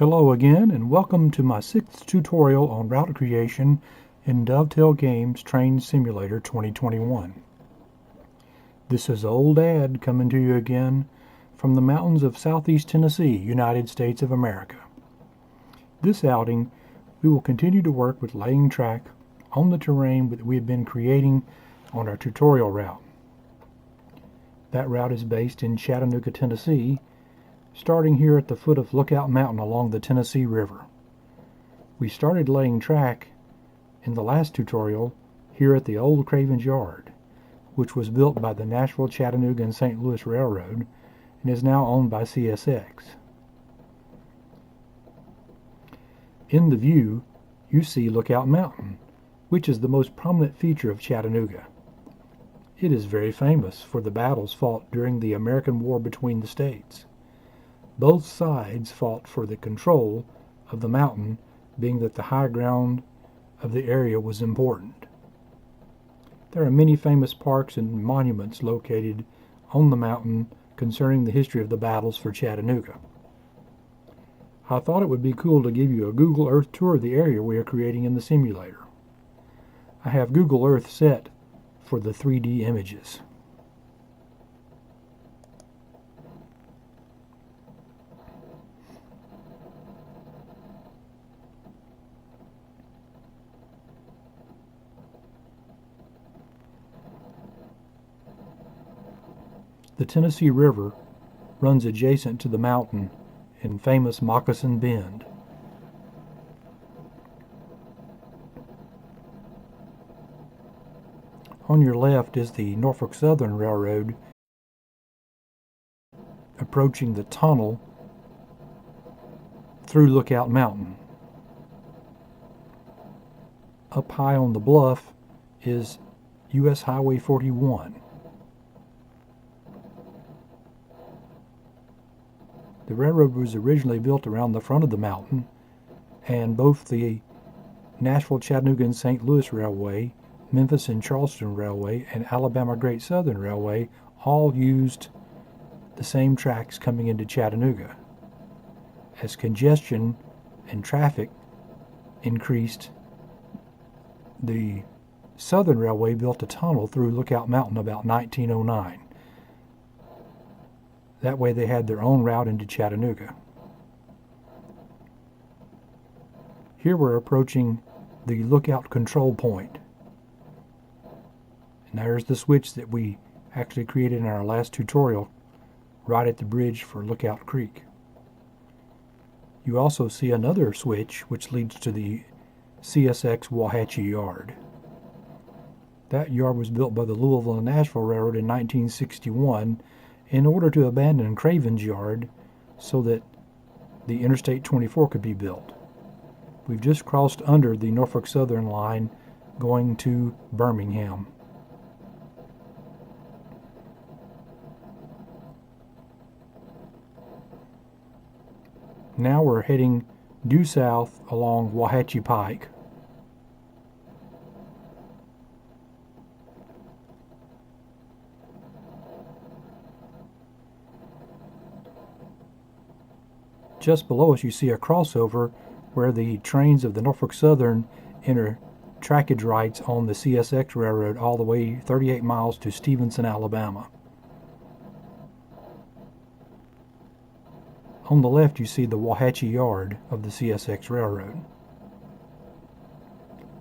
Hello again, and welcome to my 6th tutorial on route creation in Dovetail Games Train Simulator 2021. This is Old Dad coming to you again from the mountains of southeast Tennessee, United States of America. This outing, we will continue to work with laying track on the terrain that we have been creating on our tutorial route. That route is based in Chattanooga, Tennessee, starting here at the foot of Lookout Mountain along the Tennessee River. We started laying track in the last tutorial here at the old Craven's Yard, which was built by the Nashville, Chattanooga, and St. Louis Railroad and is now owned by CSX. In the view, you see Lookout Mountain, which is the most prominent feature of Chattanooga. It is very famous for the battles fought during the American War between the states. Both sides fought for the control of the mountain, being that the high ground of the area was important. There are many famous parks and monuments located on the mountain concerning the history of the battles for Chattanooga. I thought it would be cool to give you a Google Earth tour of the area we are creating in the simulator. I have Google Earth set for the 3D images. The Tennessee River runs adjacent to the mountain in famous Moccasin Bend. On your left is the Norfolk Southern Railroad approaching the tunnel through Lookout Mountain. Up high on the bluff is U.S. Highway 41. The railroad was originally built around the front of the mountain, and both the Nashville, Chattanooga, and St. Louis Railway, Memphis and Charleston Railway, and Alabama Great Southern Railway all used the same tracks coming into Chattanooga. As congestion and traffic increased, the Southern Railway built a tunnel through Lookout Mountain about 1909. That way they had their own route into Chattanooga. Here we're approaching the Lookout control point. And there's the switch that we actually created in our last tutorial right at the bridge for Lookout Creek. You also see another switch which leads to the CSX Wauhatchie Yard. That yard was built by the Louisville and Nashville Railroad in 1961 in order to abandon Craven's Yard so that the Interstate 24 could be built. We've just crossed under the Norfolk Southern line going to Birmingham. Now we're heading due south along Wauhatchie Pike. Just below us you see a crossover where the trains of the Norfolk Southern enter trackage rights on the CSX Railroad all the way 38 miles to Stevenson, Alabama. On the left you see the Wauhatchie Yard of the CSX Railroad.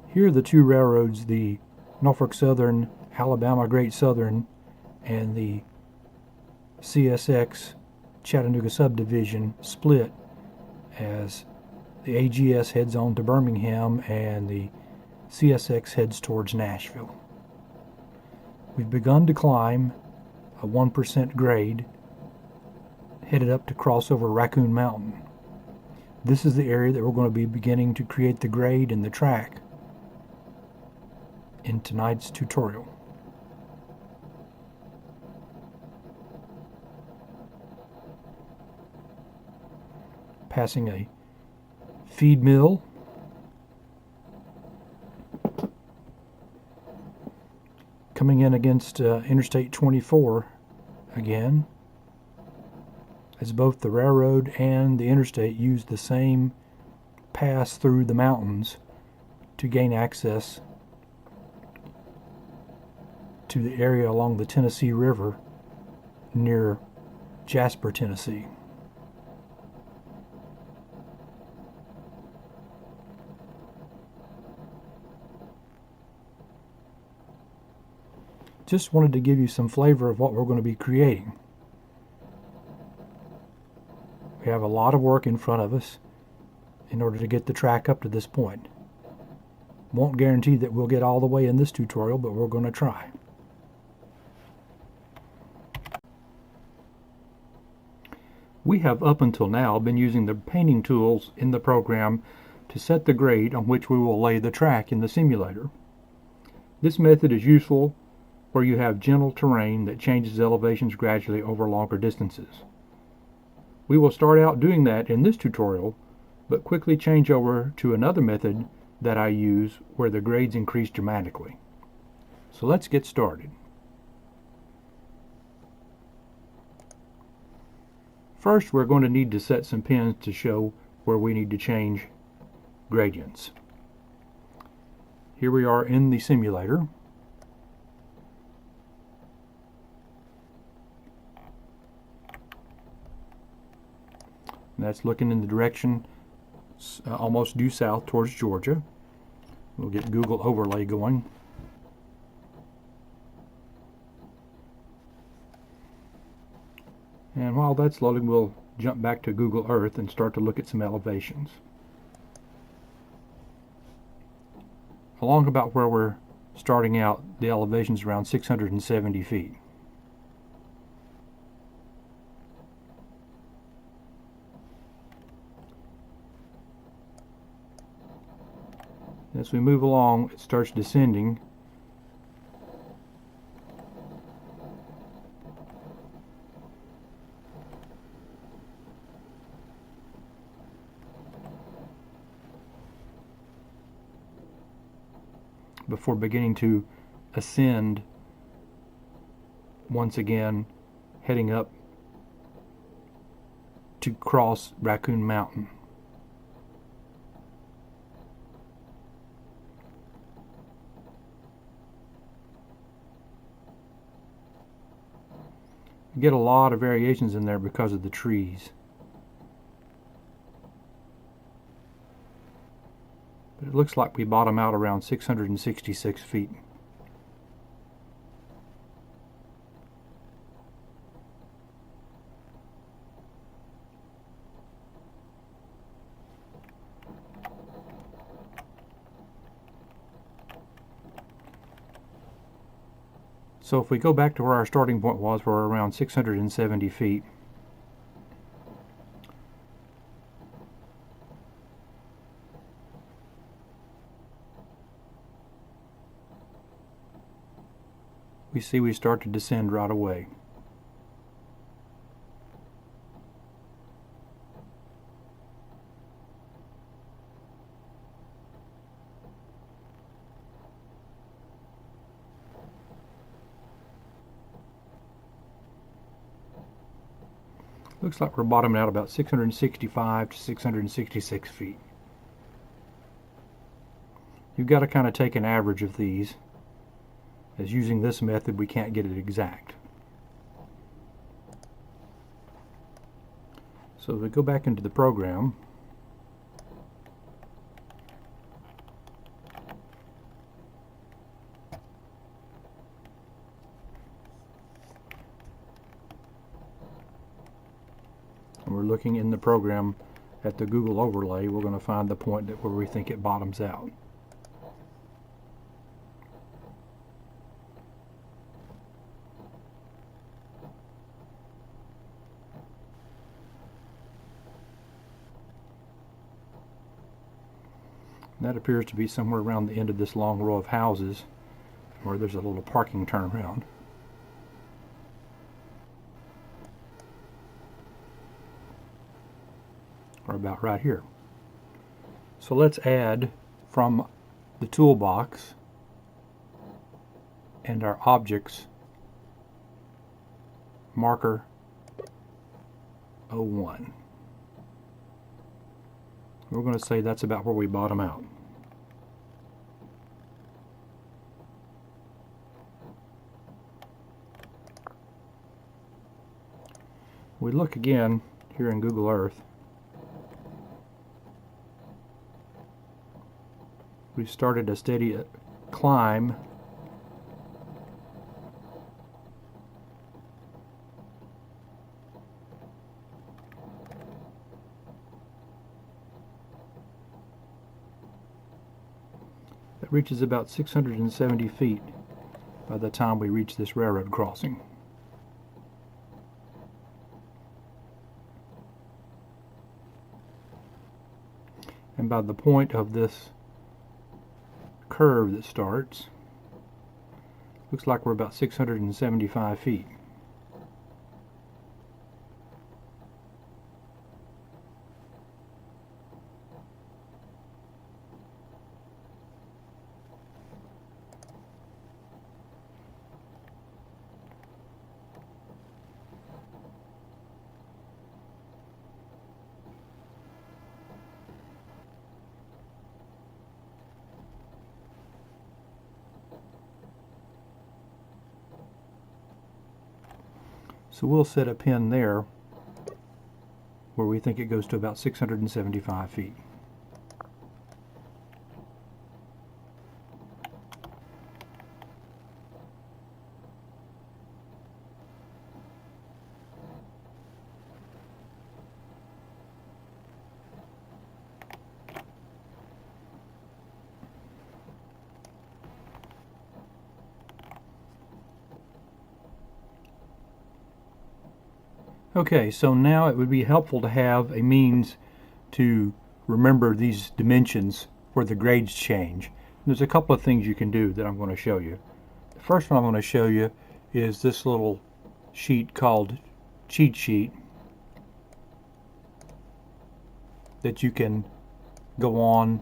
Here are the two railroads, the Norfolk Southern, Alabama Great Southern, and the CSX Chattanooga subdivision split as the AGS heads on to Birmingham and the CSX heads towards Nashville. We've begun to climb a 1% grade headed up to crossover Raccoon Mountain. This is the area that we're going to be beginning to create the grade and the track in tonight's tutorial. Passing a feed mill, coming in against Interstate 24 again. as both the railroad and the interstate use the same pass through the mountains to gain access to the area along the Tennessee River near Jasper, Tennessee. Just wanted to give you some flavor of what we're going to be creating. We have a lot of work in front of us in order to get the track up to this point. Won't guarantee that we'll get all the way in this tutorial, but we're going to try. We have up until now been using the painting tools in the program to set the grade on which we will lay the track in the simulator. This method is useful where you have gentle terrain that changes elevations gradually over longer distances. We will start out doing that in this tutorial, but quickly change over to another method that I use where the grades increase dramatically. So let's get started. First, we're going to need to set some pins to show where we need to change gradients. Here we are in the simulator. That's looking in the direction almost due south towards Georgia. We'll get Google Overlay going. And while that's loading, we'll jump back to Google Earth and start to look at some elevations. Along about where we're starting out, the elevation's around 670 feet. As we move along, it starts descending. Before beginning to ascend once again, heading up to cross Raccoon Mountain. You get a lot of variations in there because of the trees. But it looks like we bottom out around 666 feet. So if we go back to where our starting point was, we're around 670 feet. We see we start to descend right away. Looks like we're bottoming out about 665 to 666 feet. You've got to kind of take an average of these, as using this method we can't get it exact. So if we go back into the program, and we're looking in the program at the Google Overlay, we're going to find the point where we think it bottoms out. And that appears to be somewhere around the end of this long row of houses where there's a little parking turnaround. Or about right here. So let's add from the toolbox and our objects marker 0.01. We're going to say that's about where we bottom out. We look again here in Google Earth. We've started a steady climb. That reaches about 670 feet by the time we reach this railroad crossing. And by the point of this curve that starts, looks like we're about 675 feet. So we'll set a pin there where we think it goes to about 675 feet. Okay, so now it would be helpful to have a means to remember these dimensions where the grades change. There's a couple of things you can do that I'm going to show you. The first one I'm going to show you is this little sheet called cheat sheet that you can go on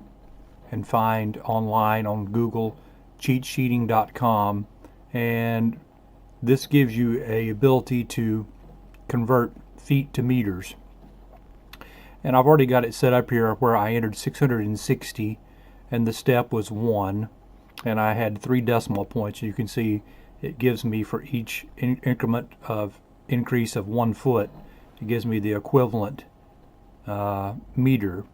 and find online on Google, cheatsheeting.com, and this gives you a ability to convert feet to meters. And I've already got it set up here where I entered 660 and the step was 1, and I had 3 decimal points. You can see it gives me for each increment of increase of 1 foot, it gives me the equivalent meter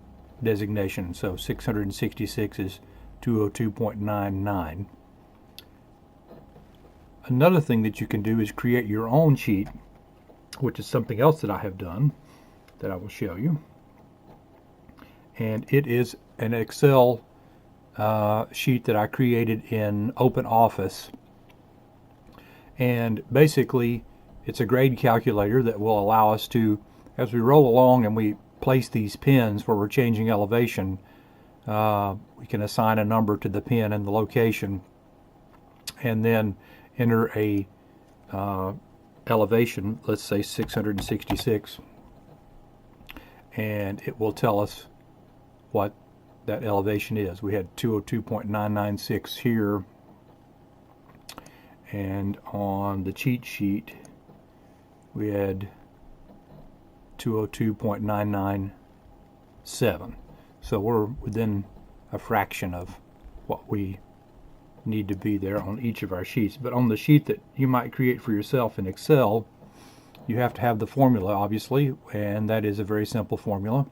designation. So 666 is 202.99. Another thing that you can do is create your own sheet, which is something else that I have done that I will show you. And it is an Excel sheet that I created in OpenOffice. And basically, it's a grade calculator that will allow us to, as we roll along and we place these pins where we're changing elevation, we can assign a number to the pin and the location, and then enter a elevation, let's say 666, and it will tell us what that elevation is. We had 202.996 here, and on the cheat sheet we had 202.997. So we're within a fraction of what we need to be there on each of our sheets. But on the sheet that you might create for yourself in Excel, you have to have the formula, obviously, and that is a very simple formula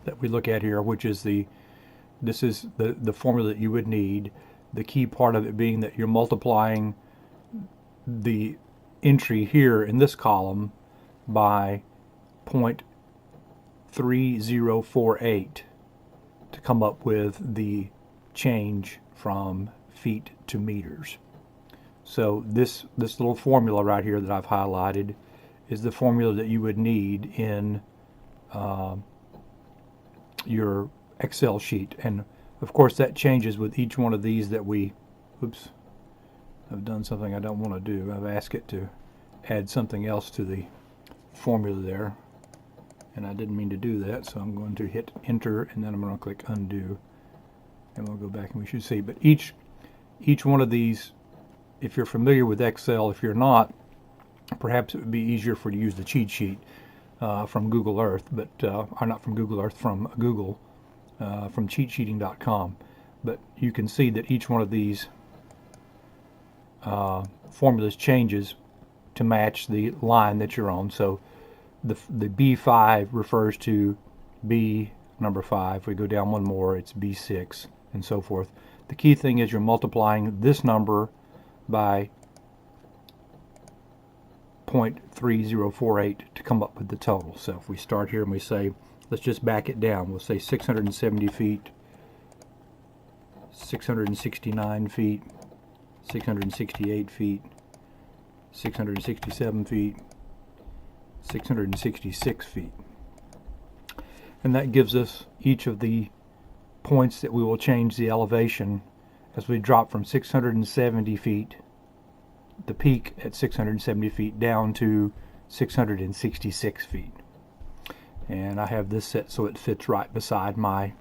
that we look at here, which is this is the formula that you would need. The key part of it being that you're multiplying the entry here in this column by 0.3048 to come up with the change from feet to meters. So this little formula right here that I've highlighted is the formula that you would need in your Excel sheet. And of course that changes with each one of these that we, oops, I've done something I don't want to do. I've asked it to add something else to the formula there, and I didn't mean to do that, so I'm going to hit enter, and then I'm going to click undo, and we'll go back and we should see. But each one of these, if you're familiar with Excel, if you're not, perhaps it would be easier for you to use the cheat sheet. from Google Earth, but or not from Google Earth, from Google, from cheatsheeting.com. But you can see that each one of these formulas changes to match the line that you're on. So the B5 refers to B number 5. If we go down one more, it's B6, and so forth. The key thing is you're multiplying this number by 0.3048 to come up with the total. So if we start here and we say, let's just back it down. We'll say 670 feet, 669 feet, 668 feet, 667 feet, 666 feet. And that gives us each of the points that we will change the elevation as we drop from 670 feet, the peak at 670 feet, down to 666 feet. And I have this set so it fits right beside my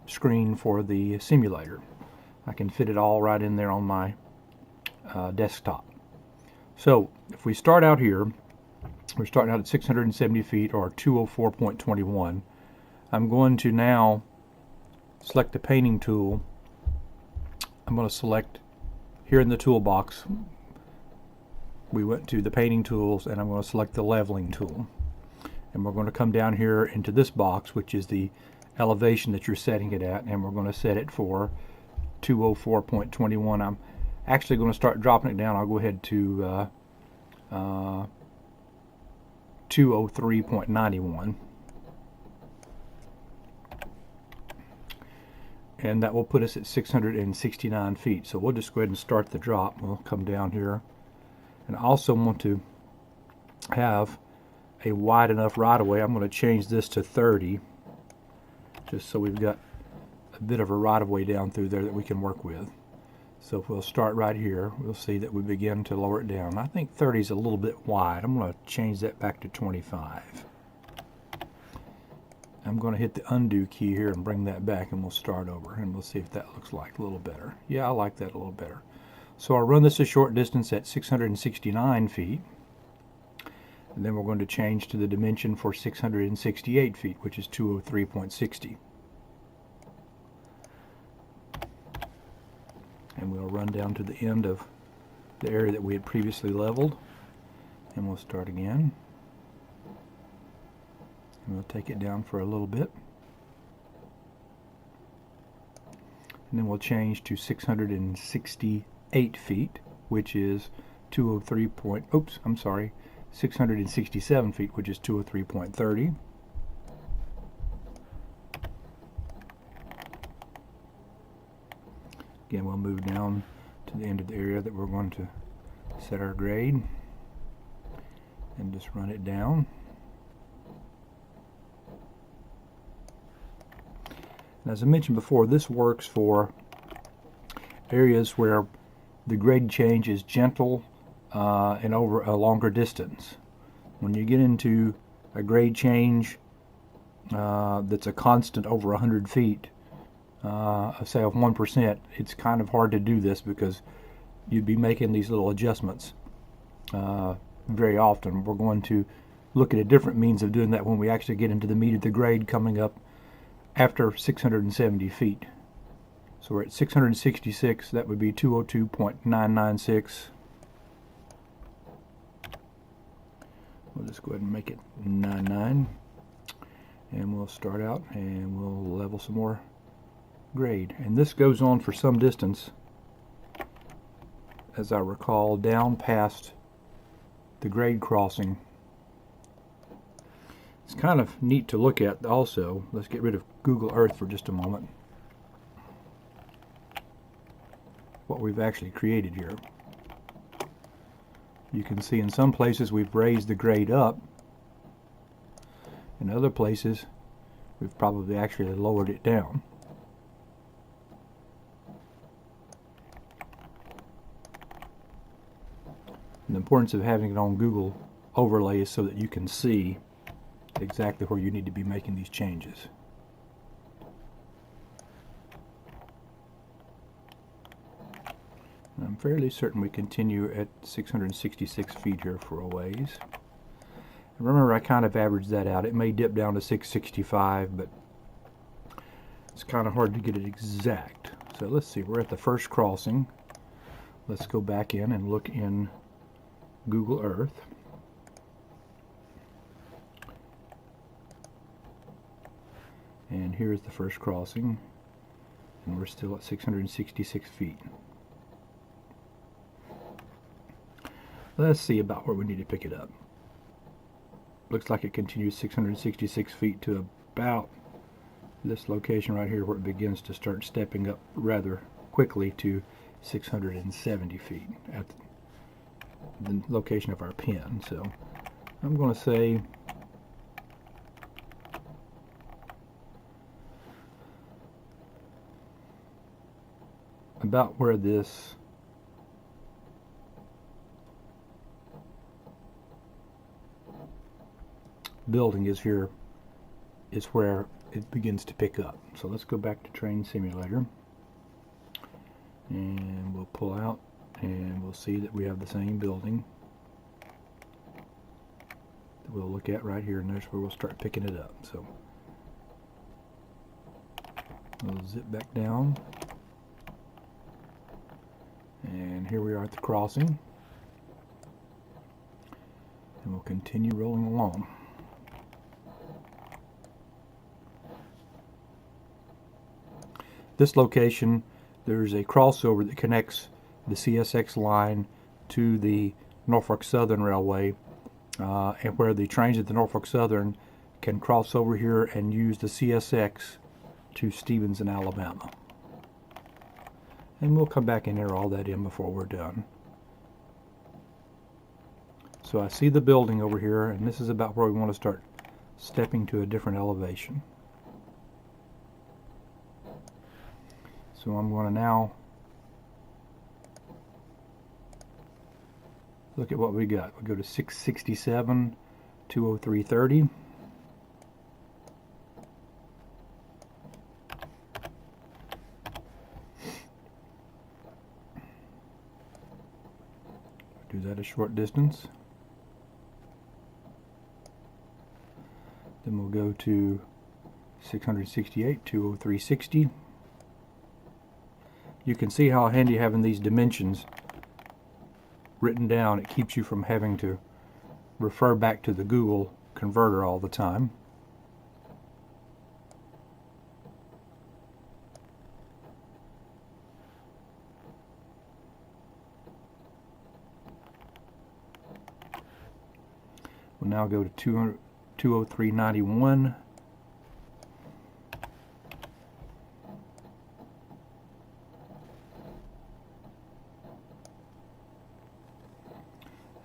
screen for the simulator. I can fit it all right in there on my desktop. So if we start out here, we're starting out at 670 feet, or 204.21. I'm going to now select the painting tool. I'm going to select here in the toolbox. We went to the painting tools, and I'm going to select the leveling tool. And we're going to come down here into this box, which is the elevation that you're setting it at, and we're going to set it for 204.21. I'm actually going to start dropping it down. I'll go ahead to 203.91. And that will put us at 669 feet. So we'll just go ahead and start the drop. We'll come down here. And I also want to have a wide enough right of way. I'm going to change this to 30, just so we've got a bit of a right of way down through there that we can work with. So if we'll start right here, we'll see that we begin to lower it down. I think 30 is a little bit wide. I'm going to change that back to 25. I'm going to hit the undo key here and bring that back, and we'll start over, and we'll see if that looks like a little better. Yeah, I like that a little better. So I'll run this a short distance at 669 feet, and then we're going to change to the dimension for 668 feet, which is 203.60. And we'll run down to the end of the area that we had previously leveled, and we'll start again. And we'll take it down for a little bit, and then we'll change to 668 feet, which is 667 feet, which is 203.30. Again, we'll move down to the end of the area that we're going to set our grade, and just run it down. And as I mentioned before, this works for areas where the grade change is gentle and over a longer distance. When you get into a grade change that's a constant over 100 feet, say of 1%, it's kind of hard to do this because you'd be making these little adjustments very often. We're going to look at a different means of doing that when we actually get into the meat of the grade coming up after 670 feet. So we're at 666, that would be 202.996. We'll just go ahead and make it 99, and we'll start out and we'll level some more grade. And this goes on for some distance, as I recall, down past the grade crossing. It's kind of neat to look at also. Let's get rid of Google Earth for just a moment. What we've actually created here. You can see in some places we've raised the grade up. In other places we've probably actually lowered it down. And the importance of having it on Google Overlay is so that you can see exactly where you need to be making these changes. And I'm fairly certain we continue at 666 feet here for a ways. Remember, I kind of averaged that out. It may dip down to 665, but it's kind of hard to get it exact. So let's see, we're at the first crossing. Let's go back in and look in Google Earth. And here's the first crossing, and we're still at 666 feet. Let's see about where we need to pick it up. Looks like it continues 666 feet to about this location right here, where it begins to start stepping up rather quickly to 670 feet at the location of our pin. So I'm going to say about where this building is here is where it begins to pick up. So let's go back to Train Simulator, and we'll pull out, and we'll see that we have the same building that we'll look at right here, and there's where we'll start picking it up. So we'll zip back down, and here we are at the crossing, and we'll continue rolling along. This location, there's a crossover that connects the CSX line to the Norfolk Southern Railway, and where the trains at the Norfolk Southern can cross over here and use the CSX to Stevenson, Alabama. And we'll come back and enter all that in before we're done. So I see the building over here, and this is about where we want to start stepping to a different elevation. So I'm going to now look at what we got. We go to 667, 203.30. Do that a short distance. Then we'll go to 668, 203.60. You can see how handy having these dimensions written down. It keeps you from having to refer back to the Google converter all the time. We'll now go to 203.91.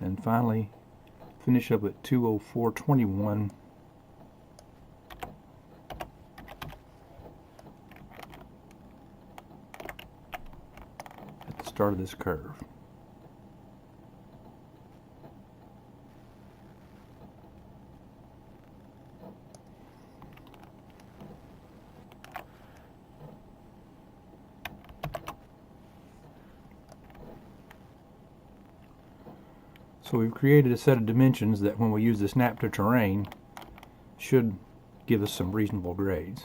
And finally finish up at 204.21 at the start of this curve. So we've created a set of dimensions that, when we use the snap to terrain, should give us some reasonable grades.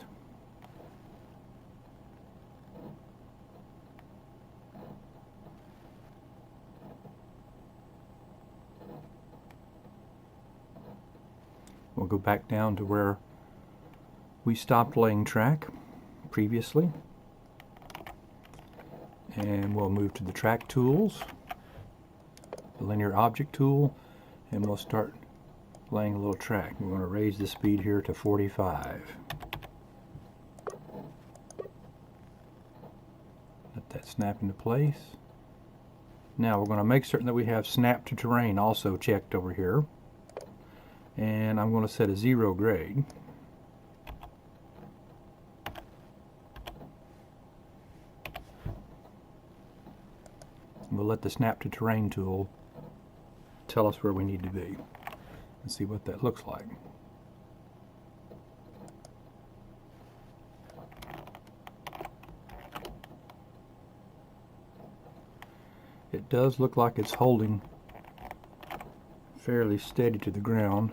We'll go back down to where we stopped laying track previously, and we'll move to the track tools, the linear object tool, and we'll start laying a little track. We're going to raise the speed here to 45. Let that snap into place. Now we're going to make certain that we have snap to terrain also checked over here, and I'm going to set a 0 grade. We'll let the snap to terrain tool tell us where we need to be and see what that looks like. It does look like it's holding fairly steady to the ground.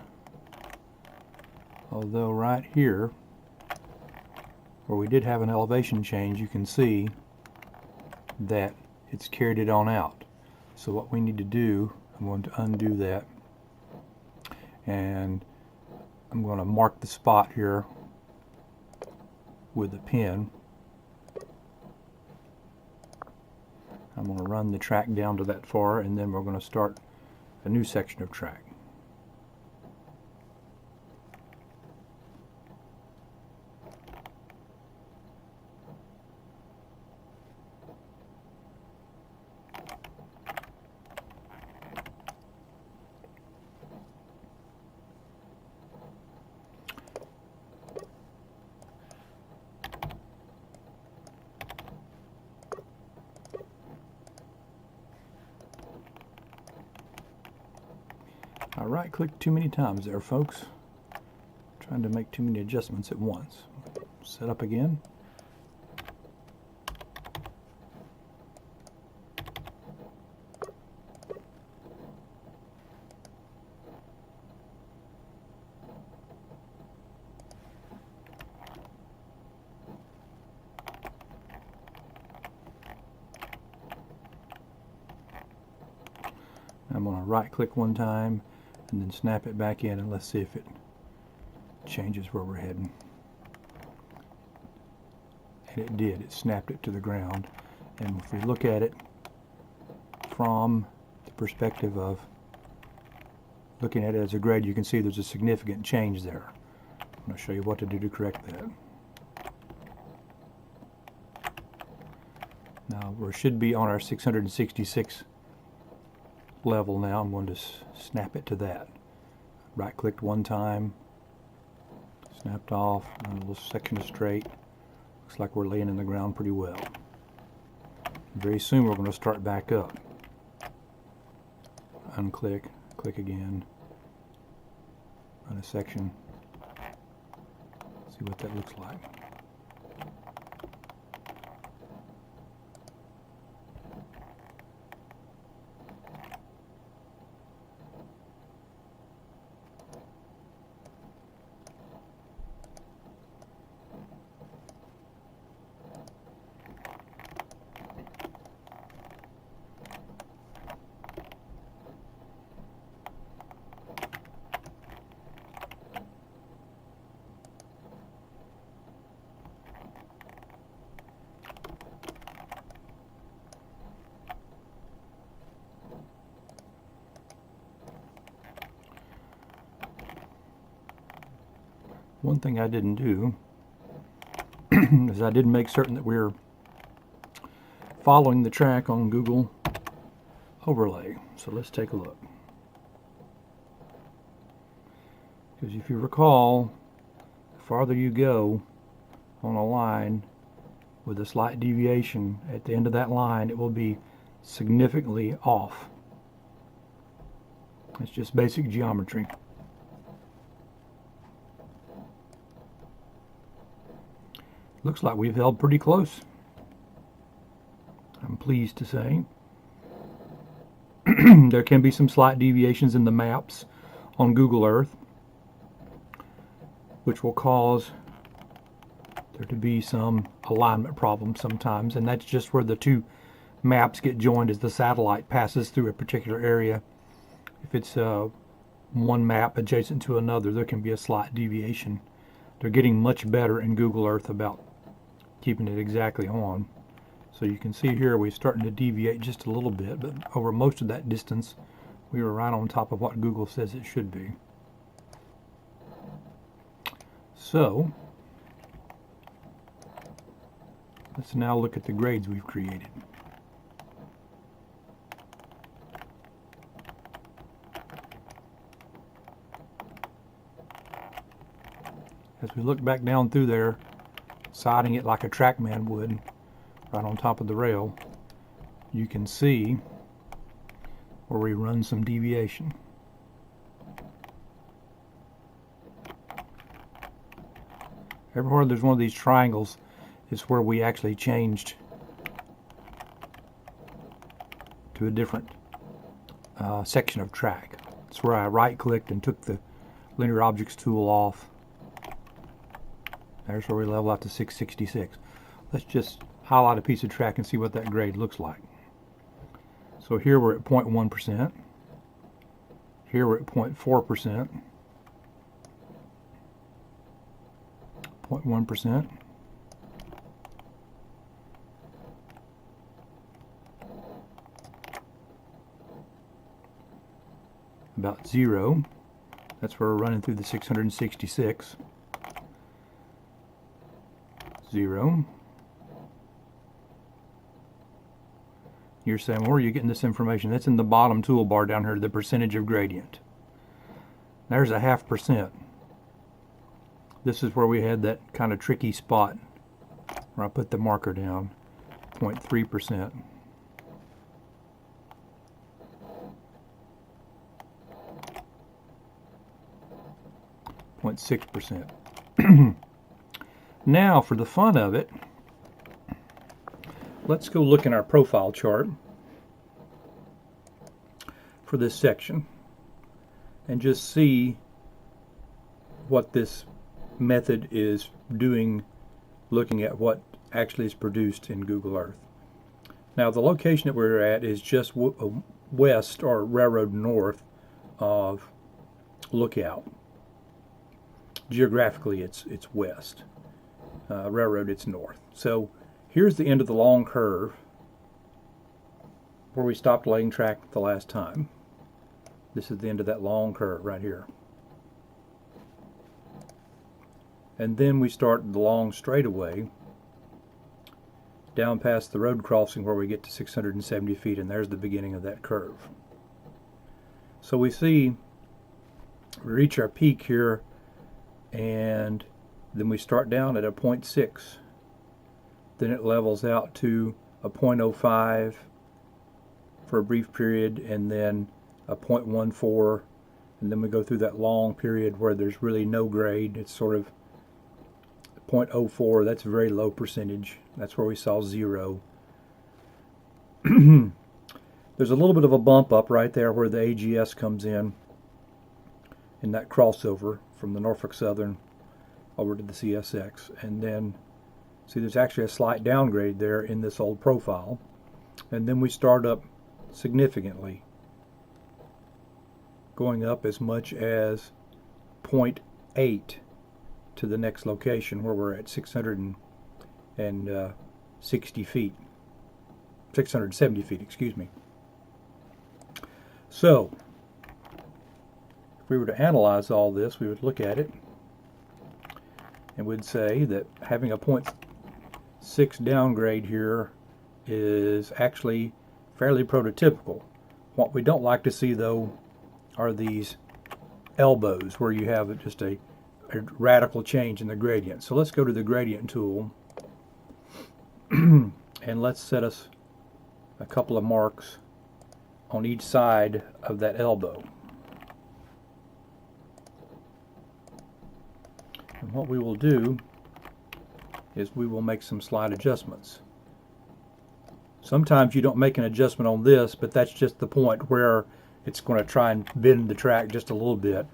Although right here, where we did have an elevation change, you can see that it's carried it on out. So what we need to do, I'm going to undo that, and I'm going to mark the spot here with a pen. I'm going to run the track down to that far, and then we're going to start a new section of track. I right-clicked too many times there, folks. Trying to make too many adjustments at once. Set up again. I'm going to right-click one time and then snap it back in, and let's see if it changes where we're heading. And it did. It snapped it to the ground. And if we look at it from the perspective of looking at it as a grade, you can see there's a significant change there. I'm going to show you what to do to correct that. Now we should be on our 666 level now. I'm going to snap it to that. Right clicked one time, snapped off, and a little section of straight. Looks like we're laying in the ground pretty well. Very soon we're going to start back up. Unclick, click again, run a section, see what that looks like. One thing I didn't do is I didn't make certain that we're following the track on Google Overlay. So let's take a look. Because if you recall, the farther you go on a line with a slight deviation at the end of that line, it will be significantly off. It's just basic geometry. Looks like we've held pretty close, I'm pleased to say. There can be some slight deviations in the maps on Google Earth, which will cause there to be some alignment problems sometimes, and that's just where the two maps get joined as the satellite passes through a particular area. If it's one map adjacent to another, there can be a slight deviation. They're getting much better in Google Earth about keeping it exactly on. So you can see here we're starting to deviate just a little bit, but over most of that distance we were right on top of what Google says it should be. So let's now look at the grades we've created. As we look back down through there, siding it like a TrackMan would, right on top of the rail, you can see where we run some deviation. Everywhere there's one of these triangles is where we actually changed to a different section of track. It's where I right-clicked and took the Linear Objects tool off There's where we level out to 666. Let's just highlight a piece of track and see what that grade looks like. So here we're at 0.1%. Here we're at 0.4%. 0.1%. About 0. That's where we're running through the 666. 0. You're saying, where are you getting this information? That's in the bottom toolbar down here, the percentage of gradient. There's a 0.5%. This is where we had that kind of tricky spot where I put the marker down. 0.3%. 0.6%. Now, for the fun of it, let's go look in our profile chart for this section and just see what this method is doing, looking at what actually is produced in Google Earth. Now, the location that we're at is just west or railroad north of Lookout. Geographically, it's west. Railroad, it's north. So here's the end of the long curve where we stopped laying track the last time. This is the end of that long curve right here. And then we start the long straightaway down past the road crossing where we get to 670 feet, and there's the beginning of that curve. So we see we reach our peak here, and then we start down at a 0.6. Then it levels out to a 0.05 for a brief period, and then a 0.14, and then we go through that long period where there's really no grade. It's sort of 0.04. That's a very low percentage. That's where we saw 0. There's a little bit of a bump up right there where the AGS comes in that crossover from the Norfolk Southern over to the CSX, and then see there's actually a slight downgrade there in this old profile, and then we start up significantly, going up as much as 0.8 to the next location where we're at 660 feet, 670 feet, excuse me. So if we were to analyze all this, we would look at it and we'd say that having a 0.6 downgrade here is actually fairly prototypical. What we don't like to see, though, are these elbows where you have just a radical change in the gradient. So let's go to the gradient tool and let's set us a couple of marks on each side of that elbow. And what we will do is we will make some slight adjustments. Sometimes you don't make an adjustment on this, but that's just the point where it's going to try and bend the track just a little bit.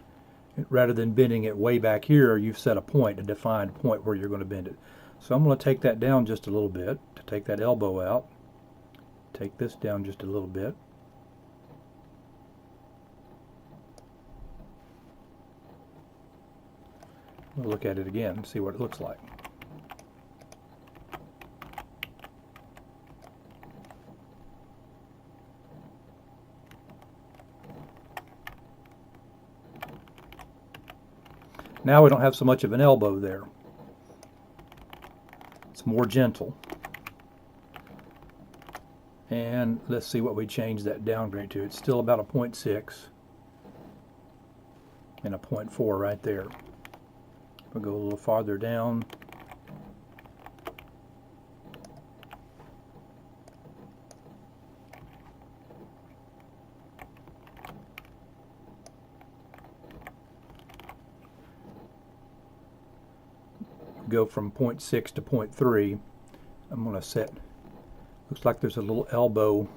Rather than bending it way back here, you've set a point, a defined point where you're going to bend it. So I'm going to take that down just a little bit to take that elbow out. Take this down just a little bit. We'll look at it again and see what it looks like. Now we don't have so much of an elbow there. It's more gentle. And let's see what we change that downgrade to. It's still about a 0.6 and a 0.4 right there. We'll go a little farther down. Go from 0.6 to 0.3. I'm going to set, looks like there's a little elbow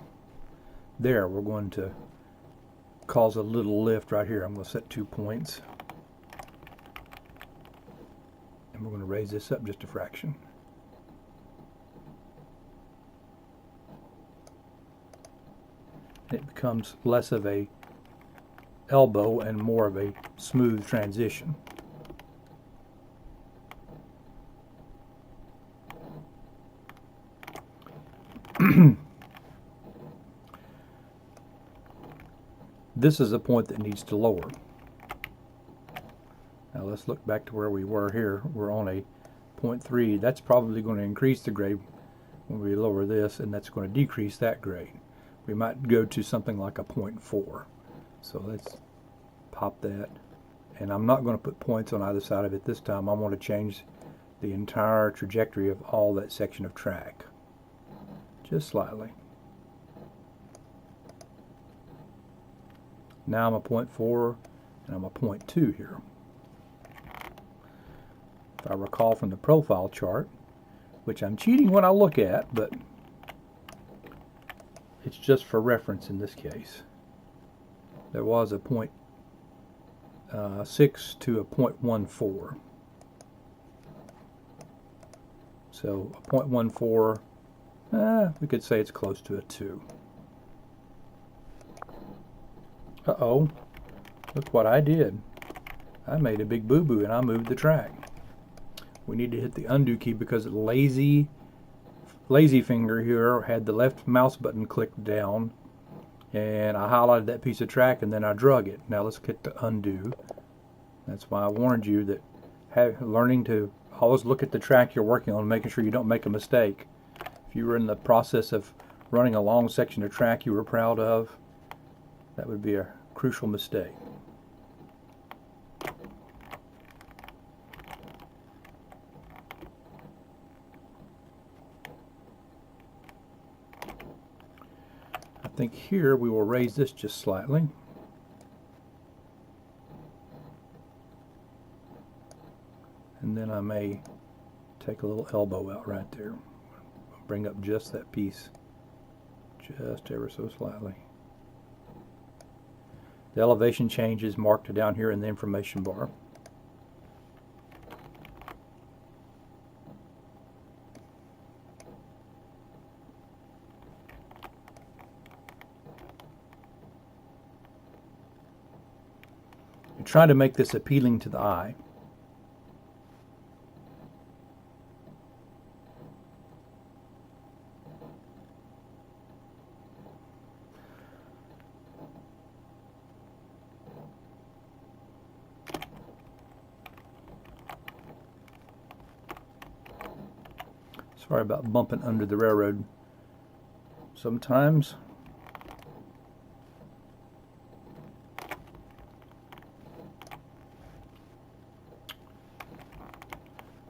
there. We're going to cause a little lift right here. I'm going to set 2 points. And we're going to raise this up just a fraction. It becomes less of a elbow and more of a smooth transition. This is a point that needs to lower. Now let's look back to where we were here. We're on a 0.3. That's probably going to increase the grade when we lower this, and that's going to decrease that grade. We might go to something like a 0.4. So let's pop that. And I'm not going to put points on either side of it this time. I want to change the entire trajectory of all that section of track. Just slightly. Now I'm a 0.4 and I'm a 0.2 here. If I recall from the profile chart, which I'm cheating when I look at, but it's just for reference in this case. There was a 0.6 to a 0.14. So a 0.14, we could say it's close to a 2. Uh-oh, look what I did. I made a big boo-boo and I moved the track. We need to hit the undo key because lazy finger here had the left mouse button clicked down, and I highlighted that piece of track and then I drug it. Now let's hit the undo. That's why I warned you that learning to always look at the track you're working on, making sure you don't make a mistake. If you were in the process of running a long section of track you were proud of, that would be a crucial mistake. I think here we will raise this just slightly. And then I may take a little elbow out right there. Bring up just that piece, just ever so slightly. The elevation change is marked down here in the information bar. You're trying to make this appealing to the eye. Sorry about bumping under the railroad sometimes.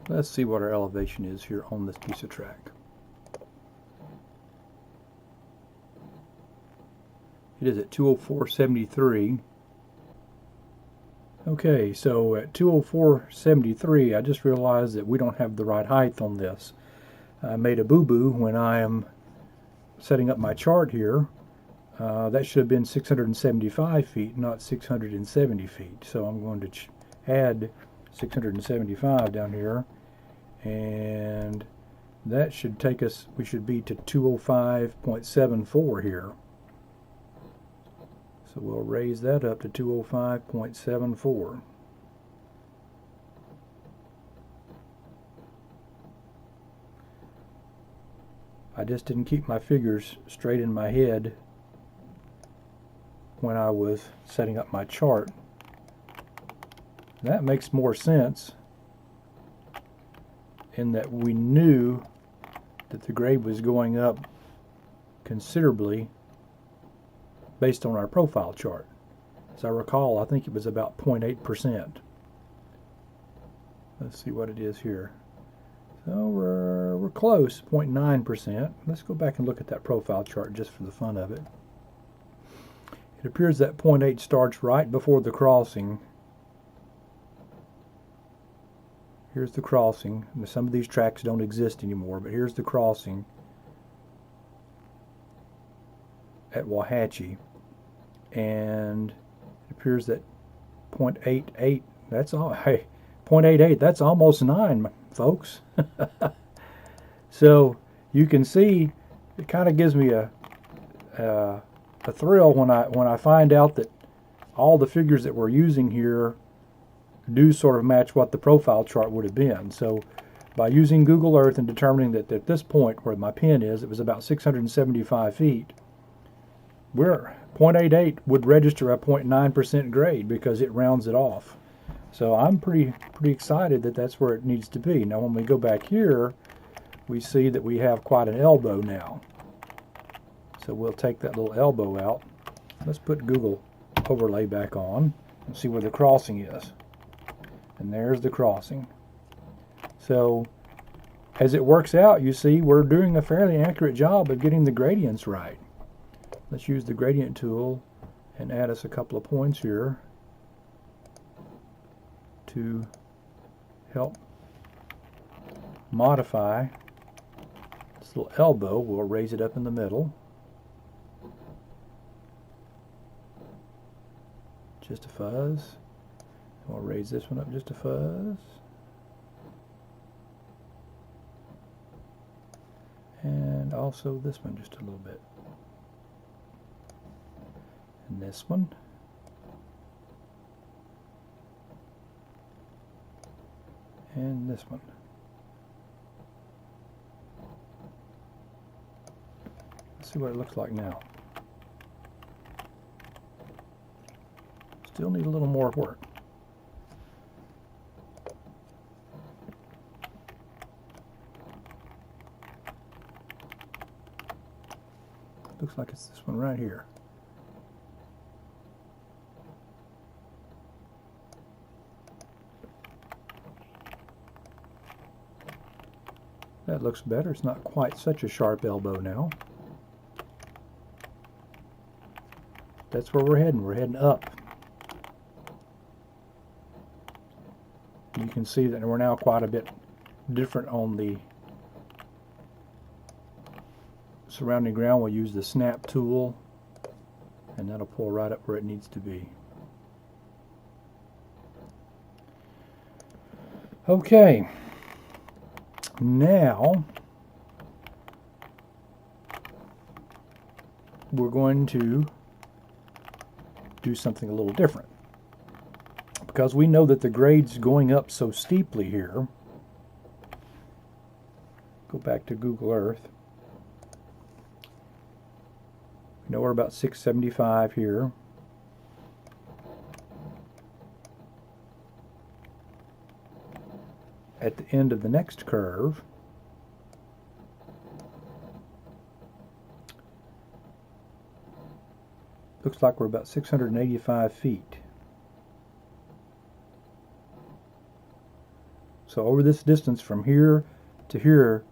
Let's see what our elevation is here on this piece of track. It is at 204.73. Okay, so at 204.73, I just realized that we don't have the right height on this. I made a boo-boo when I am setting up my chart here. That should have been 675 feet, not 670 feet. So I'm going to add 675 down here, and that should take us, we should be to 205.74 here. So we'll raise that up to 205.74. I just didn't keep my figures straight in my head when I was setting up my chart. That makes more sense in that we knew that the grade was going up considerably based on our profile chart. As I recall, I think it was about 0.8%. Let's see what it is here. So we're close, 0.9%. Let's go back and look at that profile chart just for the fun of it. It appears that 0.8 starts right before the crossing. Here's the crossing. Some of these tracks don't exist anymore, but here's the crossing at Wauhatchie. And it appears that 0.88, that's all. Hey, 0.88. That's almost 9, folks. So you can see it kind of gives me a thrill when I find out that all the figures that we're using here do sort of match what the profile chart would have been. So by using Google Earth and determining that at this point where my pin is, it was about 675 feet, we're 0.88 would register a 0.9% grade because it rounds it off. So I'm pretty excited that that's where it needs to be. Now when we go back here, we see that we have quite an elbow now. So we'll take that little elbow out. Let's put Google overlay back on and see where the crossing is. And there's the crossing. So as it works out, you see we're doing a fairly accurate job of getting the gradients right. Let's use the gradient tool and add us a couple of points here to help modify this little elbow. We'll raise it up in the middle. Just a fuzz. We'll raise this one up just a fuzz. And also this one just a little bit. And this one. And this one. Let's see what it looks like now. Still need a little more work. Looks like it's this one right here. That looks better. It's not quite such a sharp elbow now. That's where we're heading. We're heading up. You can see that we're now quite a bit different on the surrounding ground. We'll use the snap tool and that'll pull right up where it needs to be. Okay, now we're going to do something a little different. Because we know that the grade's going up so steeply here. Go back to Google Earth. We know we're about 675 here. At the end of the next curve, looks like we're about 685 feet. So over this distance from here to here,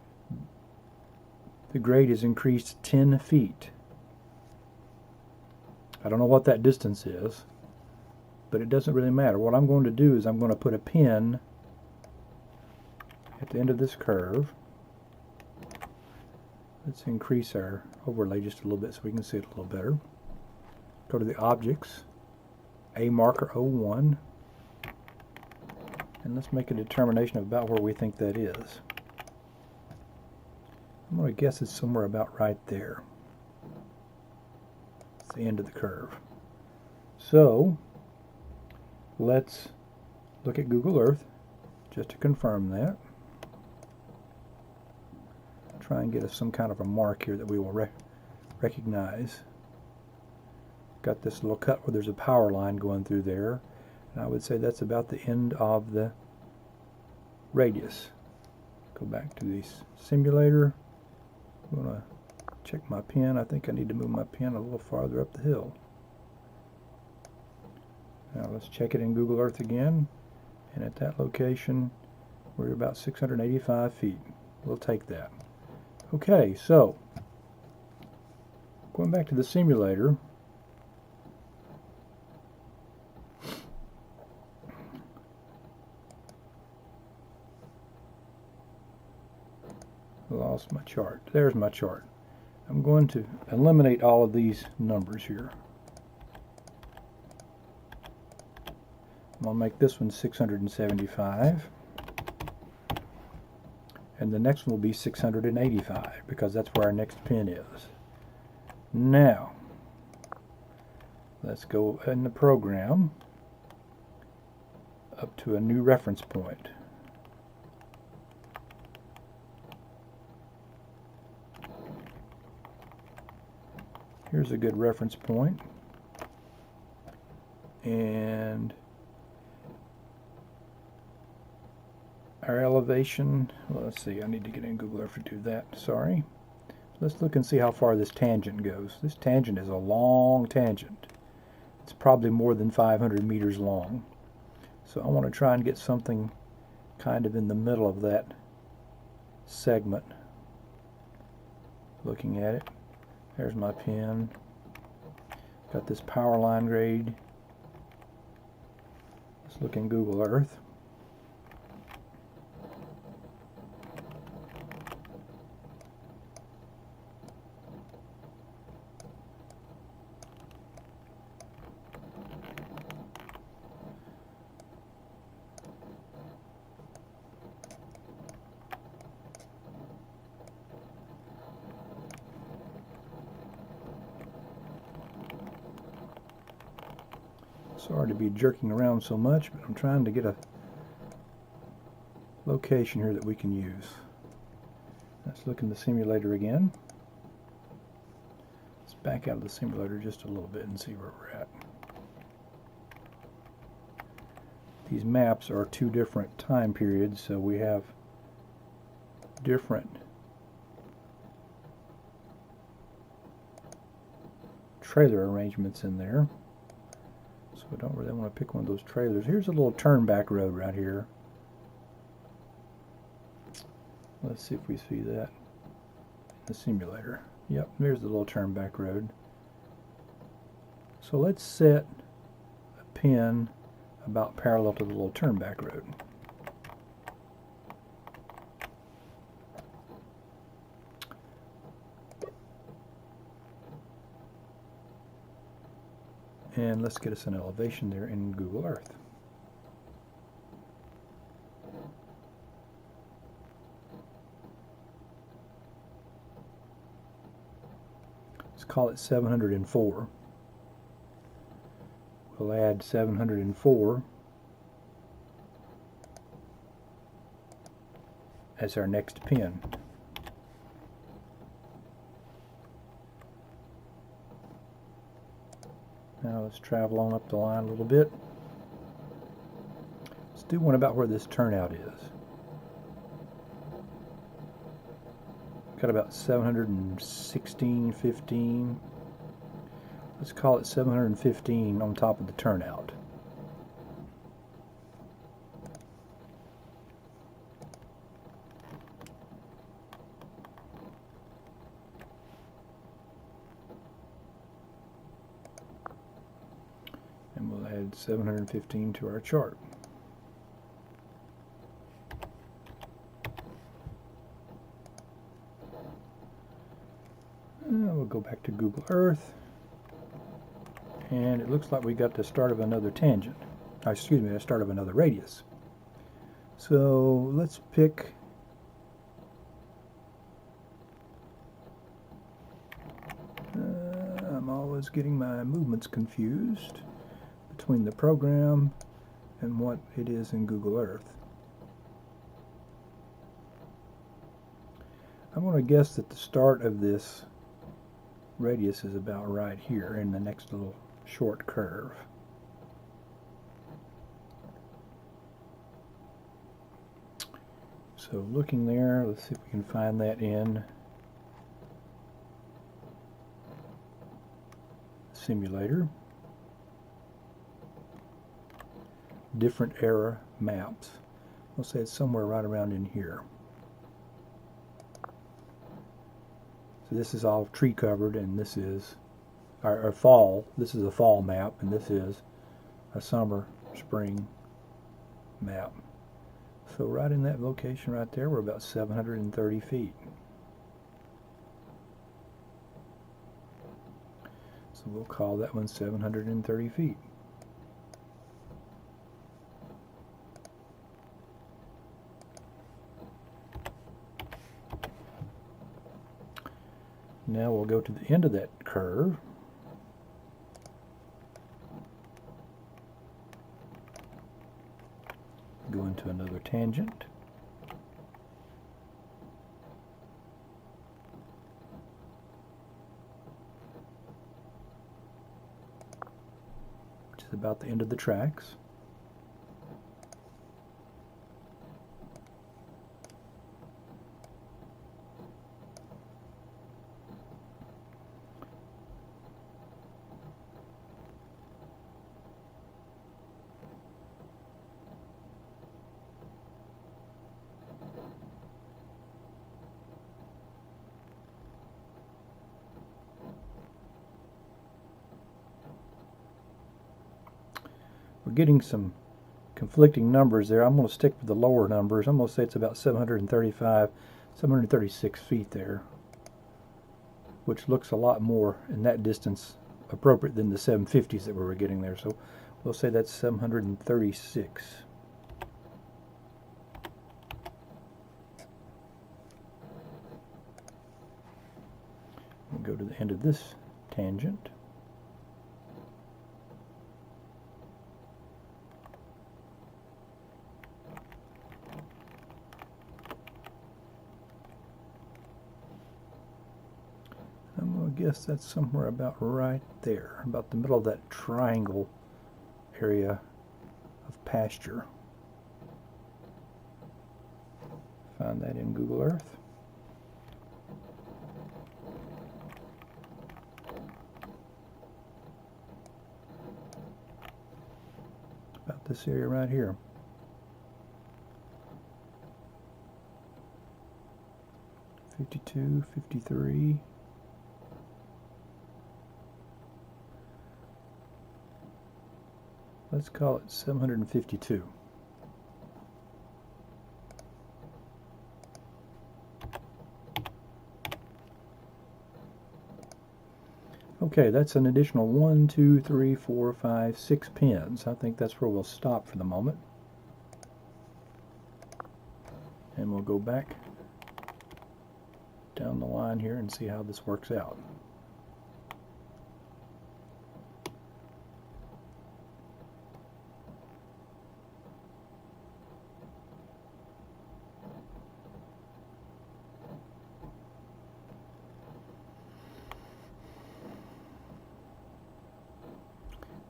the grade is increased 10 feet. I don't know what that distance is, but it doesn't really matter. What I'm going to do is I'm going to put a pin at the end of this curve. Let's increase our overlay just a little bit so we can see it a little better. Go to the objects, A marker 01, and let's make a determination about where we think that is. I'm going to guess it's somewhere about right there. It's the end of the curve. So let's look at Google Earth just to confirm that. Try and get us some kind of a mark here that we will recognize. Got this little cut where there's a power line going through there, and I would say that's about the end of the radius. Go back to the simulator. I'm going to check my pin. I think I need to move my pin a little farther up the hill. Now let's check it in Google Earth again, and at that location we're about 685 feet. We'll take that. Okay, so going back to the simulator, I lost my chart. There's my chart. I'm going to eliminate all of these numbers here. I'll make this one 675. And the next one will be 685 because that's where our next pin is. Now, let's go in the program up to a new reference point. Here's a good reference point. And our elevation, well, let's see, I need to get in Google Earth to do that, sorry. Let's look and see how far this tangent goes. This tangent is a long tangent. It's probably more than 500 meters long. So I want to try and get something kind of in the middle of that segment. Looking at it, there's my pin. Got this power line grade. Let's look in Google Earth. Sorry to be jerking around so much, but I'm trying to get a location here that we can use. Let's look in the simulator again. Let's back out of the simulator just a little bit and see where we're at. These maps are 2 different time periods, so we have different trailer arrangements in there. So I don't really want to pick one of those trailers. Here's a little turn back road right here. Let's see if we see that in the simulator. Yep, there's the little turn back road. So let's set a pin about parallel to the little turn back road. And let's get us an elevation there in Google Earth. Let's call it 704. We'll add 704 as our next pin. Now let's travel on up the line a little bit. Let's do one about where this turnout is. Got about 716, 15. Let's call it 715 on top of the turnout. And we'll add 715 to our chart. We'll go back to Google Earth. And it looks like we got the start of another tangent. Excuse me, the start of another radius. So let's pick I'm always getting my movements confused between the program and what it is in Google Earth. I'm going to guess that the start of this radius is about right here in the next little short curve. So looking there, let's see if we can find that in simulator. Different era maps. We'll say it's somewhere right around in here. So this is all tree covered, and this is our fall. This is a fall map, and this is a summer, spring map. So right in that location right there, we're about 730 feet. So we'll call that one 730 feet. Now we'll go to the end of that curve. Go into another tangent. Which is about the end of the tracks. We're getting some conflicting numbers there. I'm going to stick with the lower numbers. I'm going to say it's about 735, 736 feet there, which looks a lot more in that distance appropriate than the 750s that we were getting there. So we'll say that's 736. We'll go to the end of this tangent. I guess that's somewhere about right there, about the middle of that triangle area of pasture. Find that in Google Earth. About this area right here. $52, $53. Let's call it 752. Okay, that's an additional 1, 2, 3, 4, 5, 6 pins. I think that's where we'll stop for the moment. And we'll go back down the line here and see how this works out.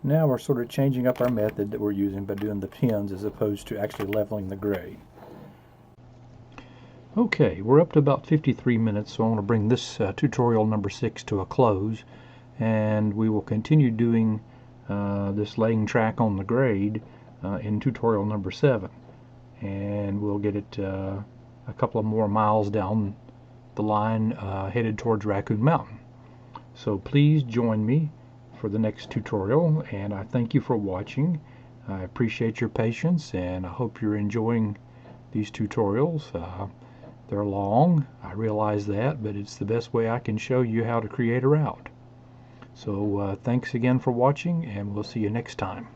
Now we're sort of changing up our method that we're using by doing the pins as opposed to actually leveling the grade. Okay, we're up to about 53 minutes, so I want to bring this tutorial number 6 to a close, and we will continue doing this laying track on the grade in tutorial number 7, and we'll get it a couple of more miles down the line headed towards Raccoon Mountain. So please join me for the next tutorial, and I thank you for watching. I appreciate your patience, and I hope you're enjoying these tutorials. They're long, I realize that, but it's the best way I can show you how to create a route. So thanks again for watching, and we'll see you next time.